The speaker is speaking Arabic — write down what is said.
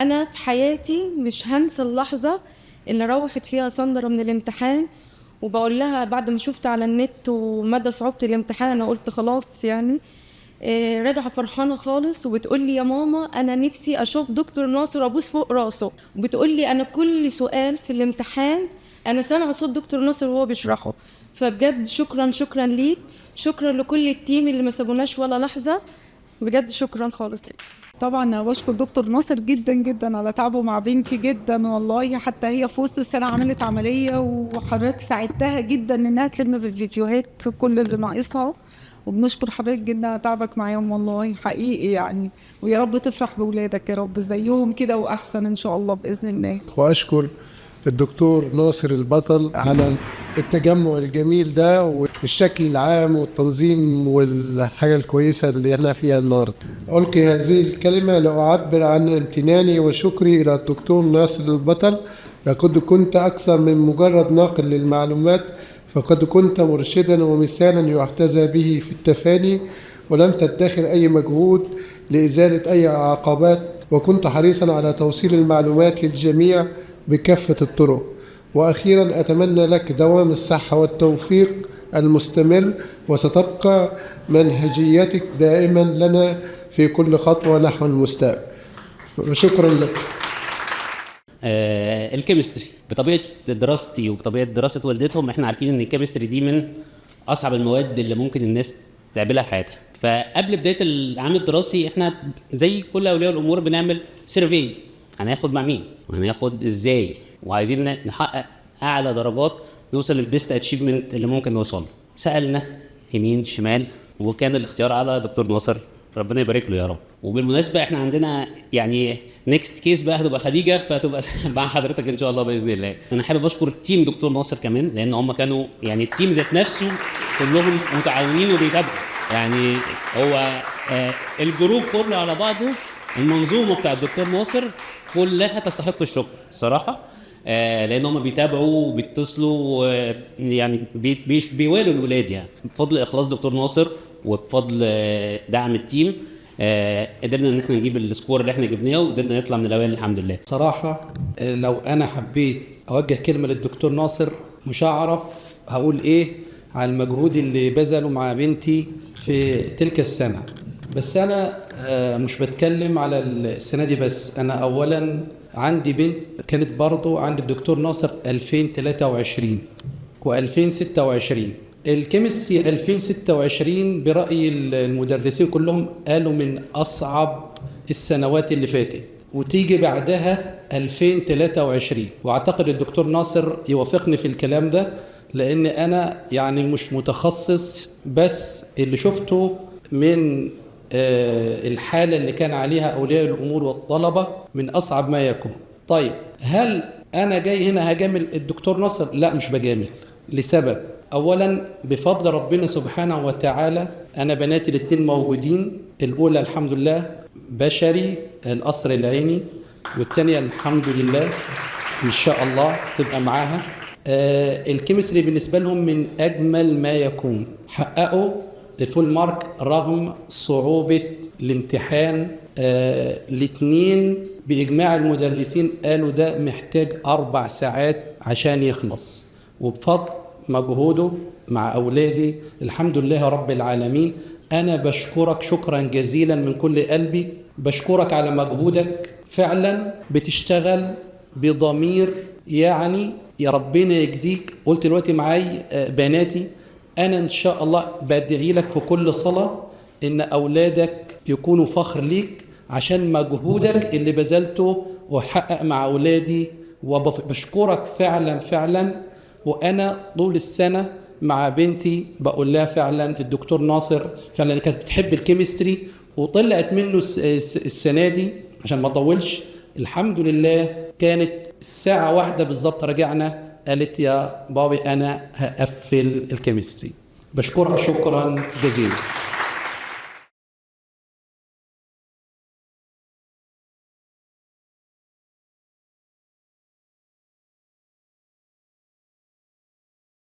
أنا في حياتي مش هنسى اللحظة اللي روحت فيها سندرة من الامتحان، وبقول لها بعد ما شفت على النت ومدى صعوبة الامتحان أنا قلت خلاص يعني راجعة فرحانة خالص، وبتقول لي يا ماما أنا نفسي أشوف دكتور ناصر أبوس فوق راسه، وبتقول لي أنا كل سؤال في الامتحان أنا سامعة صوت دكتور ناصر وهو بيشرحه. فبجد شكرا شكرا ليك، شكرا لكل التيم اللي ما سابوناش ولا لحظة، بجد شكرا خالص ليك. طبعا انا بشكر دكتور ناصر جدا جدا على تعبه مع بنتي جدا والله، حتى هي في وسط السنه عملت عمليه وحضرتك ساعدتها جدا انها تلم بالفيديوهات كل اللي ناقصها، وبنشكر حضرتك جدا على تعبك معاهم والله حقيقي يعني، ويا رب تفرح بولادك يا رب زيهم كده واحسن ان شاء الله باذن الله. واشكر الدكتور ناصر البطل على التجمع الجميل ده والشكل العام والتنظيم والحاجة الكويسة اللي احنا فيها النهارده. ألقي هذه الكلمة لأعبر عن امتناني وشكري إلى الدكتور ناصر البطل، لقد كنت أكثر من مجرد ناقل للمعلومات، فقد كنت مرشدا ومثالا يحتذى به في التفاني، ولم تدخر أي مجهود لإزالة أي عقبات، وكنت حريصا على توصيل المعلومات للجميع بكافة الطرق. وأخيرا أتمنى لك دوام الصحة والتوفيق المستمر، وستبقى منهجيتك دائما لنا في كل خطوة نحو المستقبل. وشكرا لك. الكيمستري بطبيعة دراستي وبطبيعة دراسة والدتهم احنا عارفين ان الكيمستري دي من أصعب المواد اللي ممكن الناس تقابلها في حياتها. فقبل بداية العام الدراسي احنا زي كل أولياء الأمور بنعمل سيرفي، هناخد مع مين وهناخد ازاي، وعايزين نحقق اعلى درجات نوصل للبيست اتشيفمنت اللي ممكن نوصل. سالنا يمين شمال وكان الاختيار على دكتور ناصر، ربنا يبارك له يا رب. وبالمناسبه احنا عندنا يعني نيكست كيس بقى هتبقى خديجه، فهتبقى مع حضرتك ان شاء الله باذن الله. انا حابب اشكر التيم دكتور ناصر كمان، لان هم كانوا يعني التيم ذات نفسه كلهم متعاونين وبيتابعوا، يعني هو الجروب كله على بعضه، المنظومه بتاع الدكتور ناصر كلها تستحق الشكر الصراحه، لان هم بيتابعوا وبيتصلوا يعني بيوالوا الولاد، يعني بفضل اخلاص دكتور ناصر وبفضل دعم التيم قدرنا ان احنا نجيب السكور اللي احنا جبناه وقدرنا نطلع من الاوائل الحمد لله. صراحه لو انا حبيت اوجه كلمه للدكتور ناصر مش هعرف هقول ايه على المجهود اللي بذله مع بنتي في تلك السنه. بس انا مش بتكلم على السنه دي بس، انا اولا عندي بنت كانت برضو عند الدكتور ناصر 2023 و2026. الكيمستري 2026 برأي المدرسين كلهم قالوا من أصعب السنوات اللي فاتت، وتيجي بعدها 2023، واعتقد الدكتور ناصر يوافقني في الكلام ده، لأن أنا يعني مش متخصص، بس اللي شفته من الحالة اللي كان عليها أولياء الأمور والطلبة من أصعب ما يكون. طيب هل أنا جاي هنا هجامل الدكتور ناصر؟ لا مش بجامل، لسبب. أولا بفضل ربنا سبحانه وتعالى أنا بناتي الاثنين موجودين، الأولى الحمد لله بشري القصر العيني، والثانية الحمد لله إن شاء الله تبقى معاها. الكيمستري بالنسبة لهم من أجمل ما يكون، حققوا الفول مارك رغم صعوبة الامتحان. الاثنين بإجماع المدرسين قالوا ده محتاج 4 ساعات عشان يخلص، وبفضل مجهوده مع أولادي الحمد لله رب العالمين. أنا بشكرك شكرا جزيلا من كل قلبي، بشكرك على مجهودك، فعلا بتشتغل بضمير، يعني يا ربنا يجزيك. قلت دلوقتي معاي بناتي، أنا إن شاء الله بدعي لك في كل صلاة إن أولادك يكونوا فخر ليك عشان مجهودك اللي بذلته وحقق مع أولادي، وبشكرك فعلا فعلا. وأنا طول السنة مع بنتي بقول لها فعلا الدكتور ناصر فعلا كانت بتحب الكيمستري، وطلعت منه السنة دي عشان ما أطولش الحمد لله. كانت الساعة 1 بالظبط رجعنا قالت يا بابي أنا هقفل الكيمستري. بشكرك شكرا جزيلا.